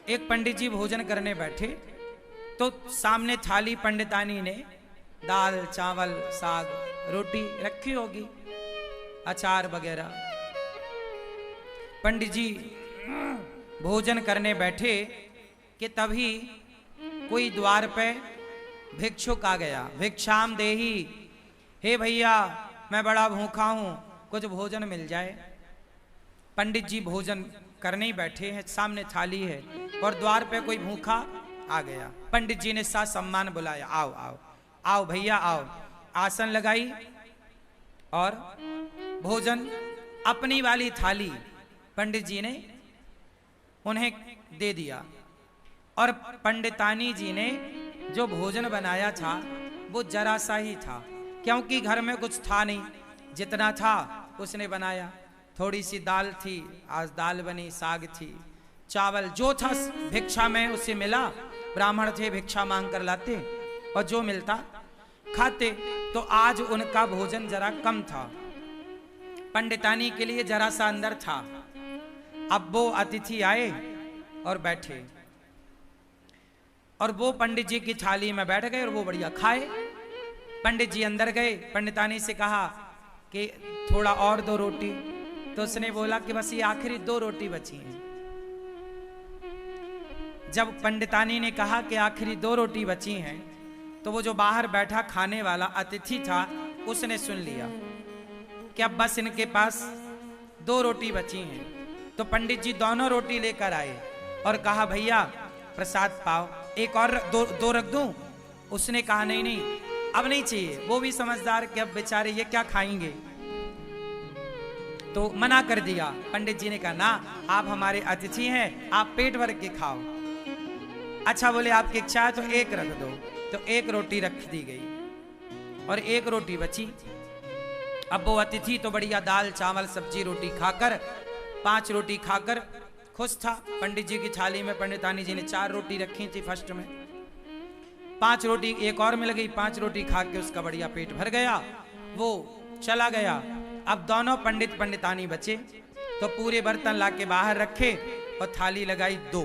एक पंडित जी भोजन करने बैठे तो सामने थाली पंडितानी ने दाल चावल साग रोटी रखी होगी, अचार वगैरह। पंडित जी भोजन करने बैठे कि तभी कोई द्वार पे भिक्षुक आ गया। भिक्षाम देही, हे भैया मैं बड़ा भूखा हूं, कुछ भोजन मिल जाए। पंडित जी भोजन करने ही बैठे हैं, सामने थाली है और द्वार पे कोई भूखा आ गया। पंडित जी ने साथ सम्मान बुलाया, आओ आओ आओ भैया आओ। आसन लगाई और भोजन अपनी वाली थाली पंडित जी ने उन्हें दे दिया। और पंडितानी जी ने जो भोजन बनाया था वो जरा सा ही था, क्योंकि घर में कुछ था नहीं, जितना था उसने बनाया। थोड़ी सी दाल थी, आज दाल बनी, साग थी, चावल जो था भिक्षा में उससे मिला। ब्राह्मण थे, भिक्षा मांग कर लाते और जो मिलता खाते। तो आज उनका भोजन जरा कम था, पंडितानी के लिए जरा सा अंदर था। अब वो अतिथि आए और बैठे और वो पंडित जी की थाली में बैठ गए और वो बढ़िया खाए। पंडित जी अंदर गए, पंडितानी से कहा कि थोड़ा और दो रोटी। तो उसने बोला कि बस ये आखिरी 2 रोटी बची हैं। जब पंडितानी ने कहा कि आखिरी 2 रोटी बची हैं, तो वो जो बाहर बैठा खाने वाला अतिथि था उसने सुन लिया कि अब बस इनके पास 2 रोटी बची हैं। तो पंडित जी दोनों रोटी लेकर आए और कहा भैया प्रसाद पाओ, एक और दो रख दूं। उसने कहा नहीं नहीं अब नहीं चाहिए। वो भी समझदार कि अब बेचारे ये क्या खाएंगे, तो मना कर दिया। पंडित जी ने कहा ना, आप हमारे अतिथि हैं, आप पेट भर के खाओ। अच्छा बोले आपकी इच्छा है तो एक रख दो। तो एक रोटी रख दी गई और एक रोटी बची। अब वो अतिथि तो बढ़िया दाल चावल सब्जी रोटी खाकर 5 रोटी खाकर खुश था। पंडित जी की थाली में पंडितानी जी ने 4 रोटी रखी थी फर्स्ट में, 5 रोटी एक और मिल गई। 5 रोटी खा के उसका बढ़िया पेट भर गया, वो चला गया। अब दोनों पंडित पंडितानी बचे तो पूरे बर्तन लाके बाहर रखे और थाली लगाई 2।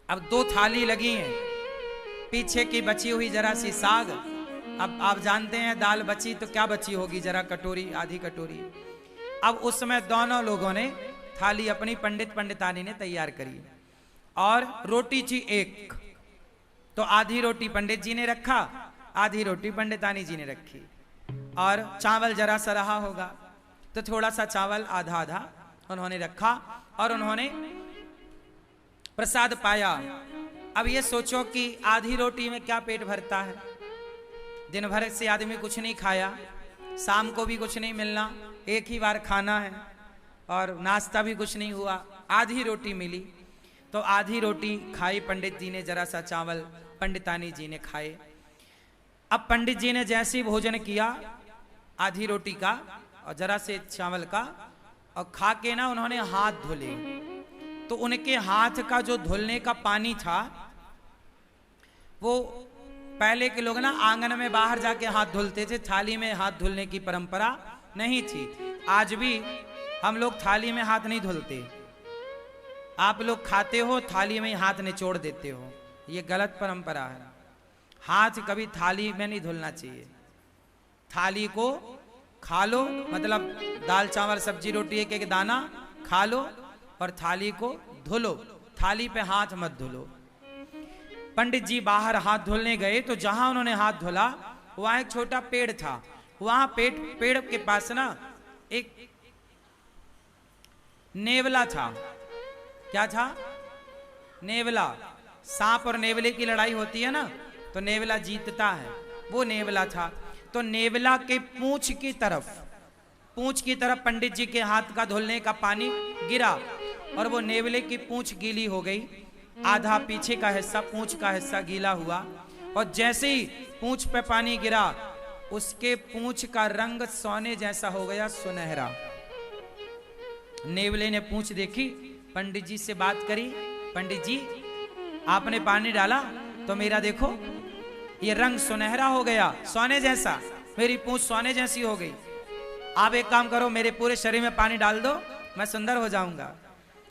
अब 2 थाली लगी हैं, पीछे की बची हुई जरा सी साग। अब आप जानते हैं दाल बची तो क्या बची होगी, जरा कटोरी आधी कटोरी। अब उसमें दोनों लोगों ने थाली अपनी पंडित पंडितानी ने तैयार करी और रोटी थी 1। तो आधी रोटी पंडित जी ने रखा, आधी रोटी पंडितानी जी ने रखी। और चावल जरा सा रहा होगा तो थोड़ा सा चावल आधा आधा उन्होंने रखा और उन्होंने प्रसाद पाया। अब ये सोचो कि आधी रोटी में क्या पेट भरता है। दिन भर से आदमी कुछ नहीं खाया, शाम को भी कुछ नहीं मिलना, एक ही बार खाना है और नाश्ता भी कुछ नहीं हुआ, आधी रोटी मिली। तो आधी रोटी खाई पंडित जी ने, जरा सा चावल पंडितानी जी ने खाए। अब पंडित जी ने जैसे ही भोजन किया आधी रोटी का और जरा से चावल का और खा के ना उन्होंने हाथ धुले। तो उनके हाथ का जो धुलने का पानी था वो पहले के लोग ना आंगन में बाहर जाके हाथ धुलते थे, थाली में हाथ धुलने की परंपरा नहीं थी। आज भी हम लोग थाली में हाथ नहीं धुलते, आप लोग खाते हो थाली में हाथ निचोड़ देते हो, ये गलत परंपरा है। हाथ कभी थाली में नहीं धुलना चाहिए। थाली को खा लो, मतलब दाल चावल सब्जी रोटी एक एक दाना खा लो और थाली को धुलो, थाली पे हाथ मत धुलो। पंडित जी बाहर हाथ धुलने गए तो जहां उन्होंने हाथ धुला वहां एक छोटा पेड़ था। वहां पेड़ के पास ना एक नेवला था। क्या था? नेवला। सांप और नेवले की लड़ाई होती है ना, तो नेवला जीतता है, वो नेवला था। तो नेवला के पूंछ की तरफ पंडित जी के हाथ का धुलने का पानी गिरा और वो नेवले की पूंछ गीली हो गई। आधा पीछे का हिस्सा, पूंछ का हिस्सा गीला हुआ और जैसे ही पूंछ पे पानी गिरा उसके पूंछ का रंग सोने जैसा हो गया, सुनहरा। नेवले ने पूंछ देखी, पंडित जी से बात करी, पंडित जी आपने पानी डाला तो मेरा देखो ये रंग सुनहरा हो गया, सोने जैसा, मेरी पूंछ सोने जैसी हो गई। आप एक काम करो, मेरे पूरे शरीर में पानी डाल दो, मैं सुंदर हो जाऊंगा।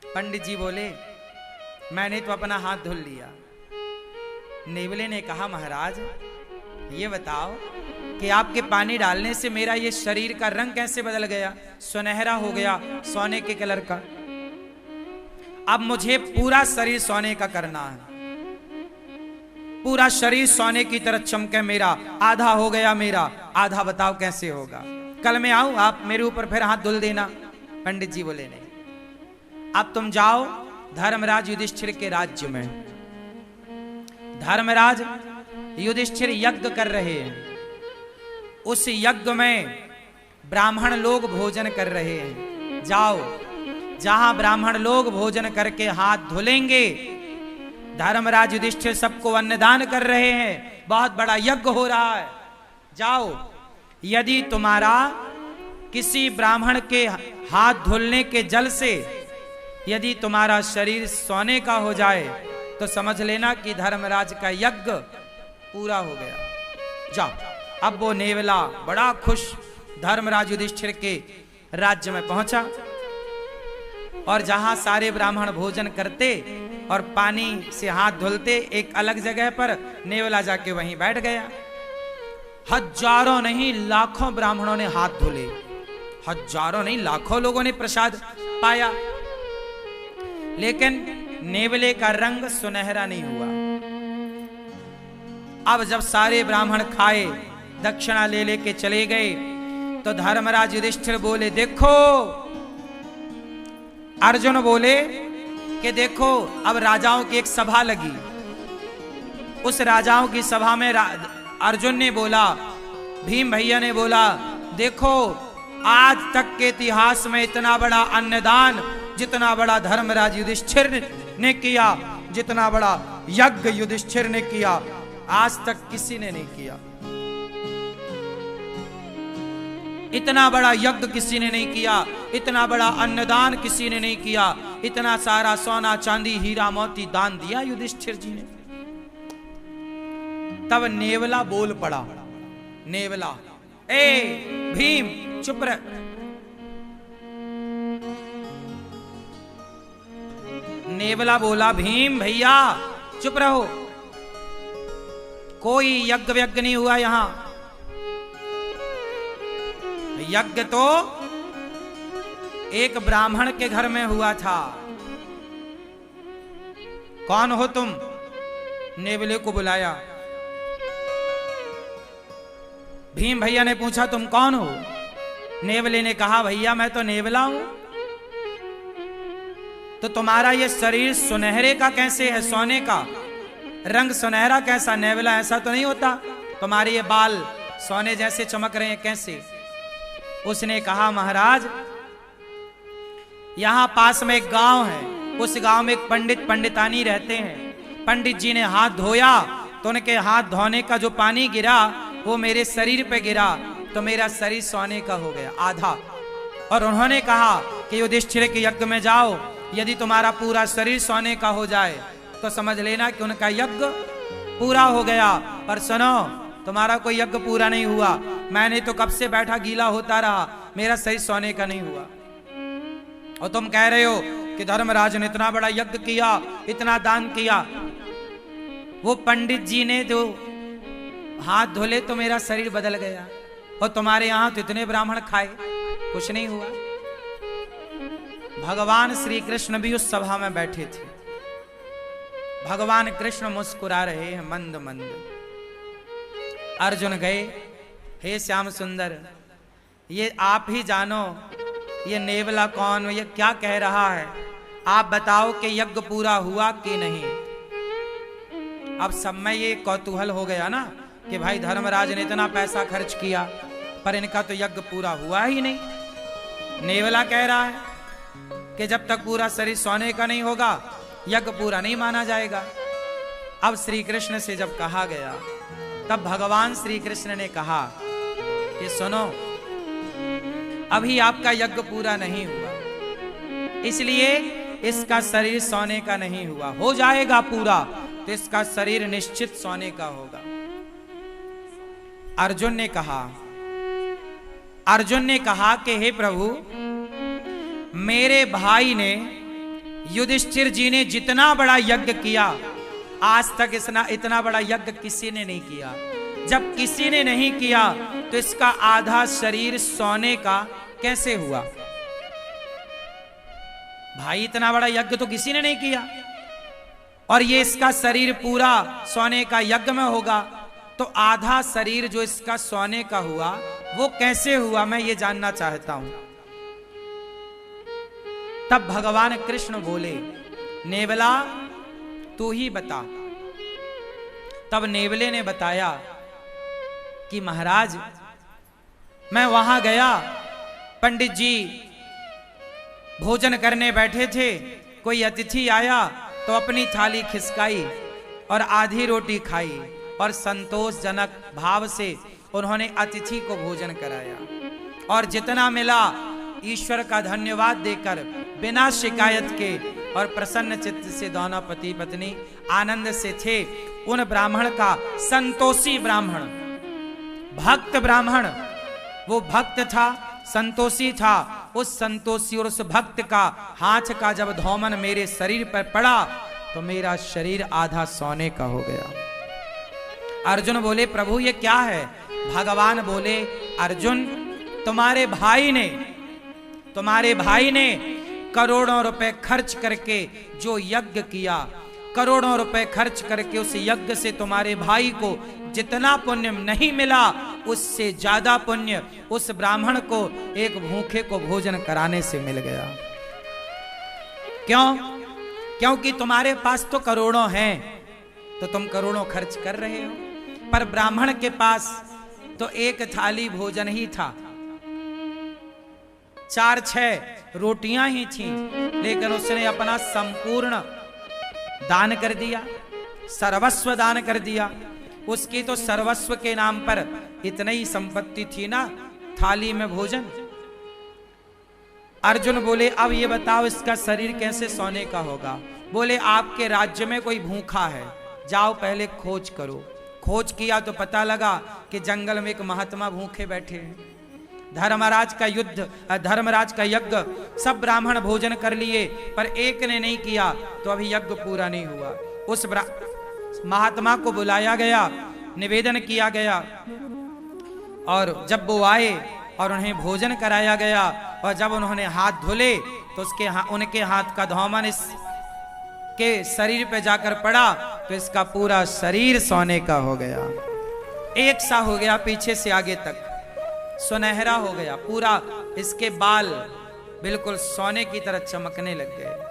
पंडित जी बोले मैंने तो अपना हाथ धुल लिया। नेवले ने कहा महाराज ये बताओ कि आपके पानी डालने से मेरा ये शरीर का रंग कैसे बदल गया, सुनहरा हो गया, सोने के कलर का। अब मुझे पूरा शरीर सोने का करना है, पूरा शरीर सोने की तरह चमके मेरा। आधा हो गया मेरा, आधा बताओ कैसे होगा। कल मैं आऊं, आप मेरे ऊपर फिर हाथ धुल देना। पंडित जी बोले नहीं, अब तुम जाओ धर्मराज युधिष्ठिर के राज्य में। धर्मराज युधिष्ठिर यज्ञ कर रहे हैं, उस यज्ञ में ब्राह्मण लोग भोजन कर रहे हैं। जाओ, जहां ब्राह्मण लोग भोजन करके हाथ धुलेंगे, धर्मराज युधिष्ठिर सबको अन्नदान कर रहे हैं, बहुत बड़ा यज्ञ हो रहा है। जाओ, यदि तुम्हारा किसी ब्राह्मण के हाथ धुलने के जल से यदि तुम्हारा शरीर सोने का हो जाए तो समझ लेना कि धर्मराज का यज्ञ पूरा हो गया। जाओ। अब वो नेवला बड़ा खुश धर्मराज युधिष्ठिर के राज्य में पहुंचा, और जहां सारे ब्राह्मण भोजन करते और पानी से हाथ धुलते, एक अलग जगह पर नेवला जाके वहीं बैठ गया। हजारों नहीं लाखों ब्राह्मणों ने हाथ धुले, हजारों नहीं लाखों लोगों ने प्रसाद पाया, लेकिन नेवले का रंग सुनहरा नहीं हुआ। अब जब सारे ब्राह्मण खाए, दक्षिणा ले लेके चले गए, तो धर्मराज युधिष्ठिर बोले देखो, अर्जुन बोले कि देखो अब राजाओं की एक सभा लगी। उस राजाओं की सभा में अर्जुन ने बोला, भीम भैया ने बोला, देखो आज तक के इतिहास में इतना बड़ा अन्नदान जितना बड़ा धर्मराज युधिष्ठिर ने किया, जितना बड़ा यज्ञ युधिष्ठिर ने किया, आज तक किसी ने नहीं किया। इतना बड़ा यज्ञ किसी ने नहीं किया, इतना बड़ा अन्नदान किसी ने नहीं किया, इतना सारा सोना चांदी हीरा मोती दान दिया युधिष्ठिर जी ने। तब नेवला बोल पड़ा, नेवला, ए भीम चुप रह। नेवला बोला, भीम भैया चुप रहो, कोई यज्ञ व्यज्ञ नहीं हुआ यहां। यज्ञ तो एक ब्राह्मण के घर में हुआ था। कौन हो तुम? नेवले को बुलाया। भीम भैया ने पूछा तुम कौन हो? नेवले ने कहा भैया मैं तो नेवला हूं। तो तुम्हारा ये शरीर सुनहरे का कैसे है, सोने का रंग सुनहरा कैसा? नेवला ऐसा तो नहीं होता, तुम्हारे ये बाल सोने जैसे चमक रहे हैं कैसे? उसने कहा महाराज यहां पास में एक गांव है, उस गांव में एक पंडित पंडितानी रहते हैं। पंडित जी ने हाथ धोया तो उनके हाथ धोने का जो पानी गिरा वो मेरे शरीर पे गिरा, तो मेरा शरीर सोने का हो गया आधा। और उन्होंने कहा कि युधिष्ठिर के यज्ञ में जाओ, यदि तुम्हारा पूरा शरीर सोने का हो जाए तो समझ लेना कि उनका यज्ञ पूरा हो गया। पर सुनो, तुम्हारा कोई यज्ञ पूरा नहीं हुआ, मैंने तो कब से बैठा गीला होता रहा, मेरा शरीर सोने का नहीं हुआ। और तुम कह रहे हो कि धर्मराज ने इतना बड़ा यज्ञ किया, इतना दान किया। वो पंडित जी ने जो हाथ धोले तो मेरा शरीर बदल गया, और तुम्हारे यहां तो इतने ब्राह्मण खाए, कुछ नहीं हुआ। भगवान श्री कृष्ण भी उस सभा में बैठे थे। भगवान कृष्ण मुस्कुरा रहे हैं मंद मंद। अर्जुन गए, हे श्याम सुंदर, ये आप ही जानो ये नेवला कौन, ये क्या कह रहा है, आप बताओ कि यज्ञ पूरा हुआ कि नहीं। अब सब में ये कौतूहल हो गया ना कि भाई धर्मराज ने इतना पैसा खर्च किया पर इनका तो यज्ञ पूरा हुआ ही नहीं। नेवला कह रहा है कि जब तक पूरा शरीर सोने का नहीं होगा यज्ञ पूरा नहीं माना जाएगा। अब श्री कृष्ण से जब कहा गया तब भगवान श्री कृष्ण ने कहा कि सुनो, अभी आपका यज्ञ पूरा नहीं हुआ, इसलिए इसका शरीर सोने का नहीं हुआ। हो जाएगा पूरा तो इसका शरीर निश्चित सोने का होगा। अर्जुन ने कहा कि हे प्रभु, मेरे भाई ने युधिष्ठिर जी ने जितना बड़ा यज्ञ किया, आज तक इतना बड़ा यज्ञ किसी ने नहीं किया। जब किसी ने नहीं किया तो इसका आधा शरीर सोने का कैसे हुआ? भाई इतना बड़ा यज्ञ तो किसी ने नहीं किया, और ये इसका शरीर पूरा सोने का यज्ञ में होगा, तो आधा शरीर जो इसका सोने का हुआ वो कैसे हुआ, मैं ये जानना चाहता हूं। तब भगवान कृष्ण बोले, नेवला तू ही बता। तब नेवले ने बताया कि महाराज मैं वहां गया, पंडित जी भोजन करने बैठे थे, कोई अतिथि आया तो अपनी थाली खिसकाई और आधी रोटी खाई और संतोषजनक भाव से उन्होंने अतिथि को भोजन कराया, और जितना मिला ईश्वर का धन्यवाद देकर बिना शिकायत के और प्रसन्न चित्त से दोनों पति पत्नी आनंद से थे। उन ब्राह्मण का, संतोषी ब्राह्मण, भक्त ब्राह्मण, वो भक्त था, संतोषी था, उस संतोषी और उस भक्त का हाथ का जब धौमन मेरे शरीर पर पड़ा तो मेरा शरीर आधा सोने का हो गया। अर्जुन बोले, प्रभु ये क्या है? भगवान बोले, अर्जुन तुम्हारे भाई ने करोड़ों रुपए खर्च करके जो यज्ञ किया, करोड़ों रुपए खर्च करके उस यज्ञ से तुम्हारे भाई को जितना पुण्य नहीं मिला, उससे ज्यादा पुण्य उस ब्राह्मण को एक भूखे को भोजन कराने से मिल गया। क्यों? क्योंकि तुम्हारे पास तो करोड़ों हैं, तो तुम करोड़ों खर्च कर रहे हो, पर ब्राह्मण के पास तो एक थाली भोजन ही था, 4-6 रोटियां ही थी, लेकिन उसने अपना संपूर्ण दान कर दिया, सर्वस्व दान कर दिया। उसकी तो सर्वस्व के नाम पर इतनी ही संपत्ति थी ना, थाली में भोजन। अर्जुन बोले, अब ये बताओ इसका शरीर कैसे सोने का होगा? बोले, आपके राज्य में कोई भूखा है, जाओ पहले खोज करो। खोज किया तो पता लगा कि जंगल में एक महात्मा भूखे बैठे हैं। धर्मराज का यज्ञ सब ब्राह्मण भोजन कर लिए, पर एक ने नहीं किया, तो अभी यज्ञ पूरा नहीं हुआ। उस महात्मा को बुलाया गया, निवेदन किया गया, और जब वो आए और उन्हें भोजन कराया गया, और जब उन्होंने हाथ धुले तो उनके हाथ का धौमन इसके शरीर पे जाकर पड़ा, तो इसका पूरा शरीर सोने का हो गया, एक सा हो गया, पीछे से आगे तक सुनहरा हो गया, पूरा इसके बाल बिल्कुल सोने की तरह चमकने लग गए।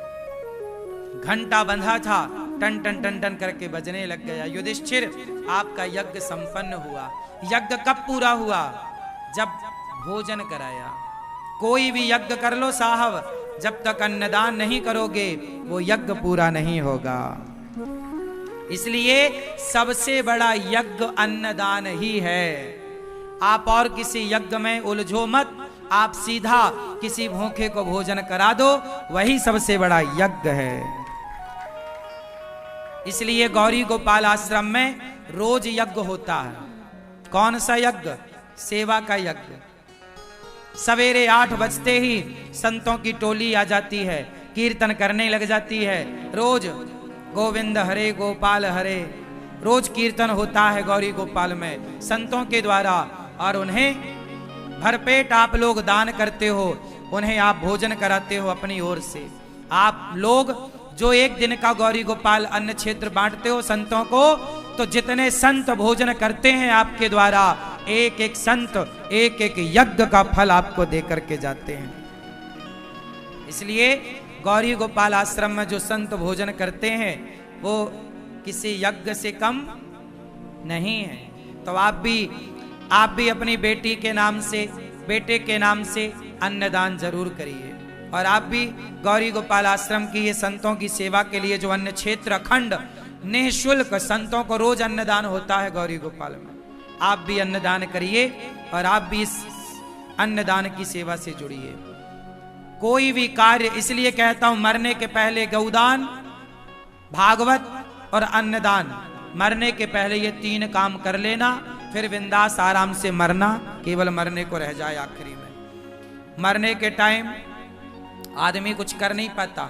घंटा बंधा था, टन टन टन टन करके बजने लग गया। युधिष्ठिर, आपका यज्ञ संपन्न हुआ। यज्ञ कब पूरा हुआ? जब भोजन कराया। कोई भी यज्ञ कर लो साहब, जब तक अन्नदान नहीं करोगे वो यज्ञ पूरा नहीं होगा। इसलिए सबसे बड़ा यज्ञ अन्नदान ही है। आप और किसी यज्ञ में उलझो मत, आप सीधा किसी भूखे को भोजन करा दो, वही सबसे बड़ा यज्ञ है। इसलिए गौरी गोपाल आश्रम में रोज यज्ञ होता है। कौन सा यज्ञ? सेवा का यज्ञ। सवेरे 8 बजते ही संतों की टोली आ जाती है, कीर्तन करने लग जाती है। रोज गोविंद हरे गोपाल हरे, रोज कीर्तन होता है गौरी गोपाल में संतों के द्वारा, और उन्हें भरपेट आप लोग दान करते हो, उन्हें आप भोजन कराते हो अपनी ओर से। आप लोग जो एक दिन का गौरी गोपाल अन्न क्षेत्र बांटते हो संतों को, तो जितने संत भोजन करते हैं आपके द्वारा, एक एक संत एक एक यज्ञ का फल आपको दे करके जाते हैं। इसलिए गौरी गोपाल आश्रम में जो संत भोजन करते हैं वो किसी यज्ञ से कम नहीं है। तो आप भी अपनी बेटी के नाम से, बेटे के नाम से अन्नदान जरूर करिए। और आप भी गौरी गोपाल आश्रम की ये संतों की सेवा के लिए जो अन्न क्षेत्र अखंड निःशुल्क, संतों को रोज अन्नदान होता है गौरी गोपाल में, आप भी अन्नदान करिए और आप भी इस अन्नदान की सेवा से जुड़िए। कोई भी कार्य, इसलिए कहता हूं मरने के पहले गौदान, भागवत और अन्नदान, मरने के पहले ये 3 काम कर लेना, फिर बिंदास आराम से मरना, केवल मरने को रह जाए आखिरी में। मरने के टाइम आदमी कुछ कर नहीं पाता,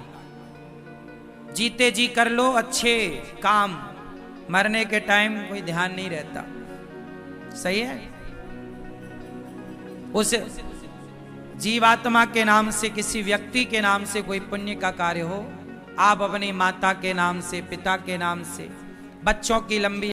जीते जी कर लो अच्छे काम, मरने के टाइम कोई ध्यान नहीं रहता। सही है। उस जीवात्मा के नाम से, किसी व्यक्ति के नाम से कोई पुण्य का कार्य हो, आप अपनी माता के नाम से, पिता के नाम से, बच्चों की लंबी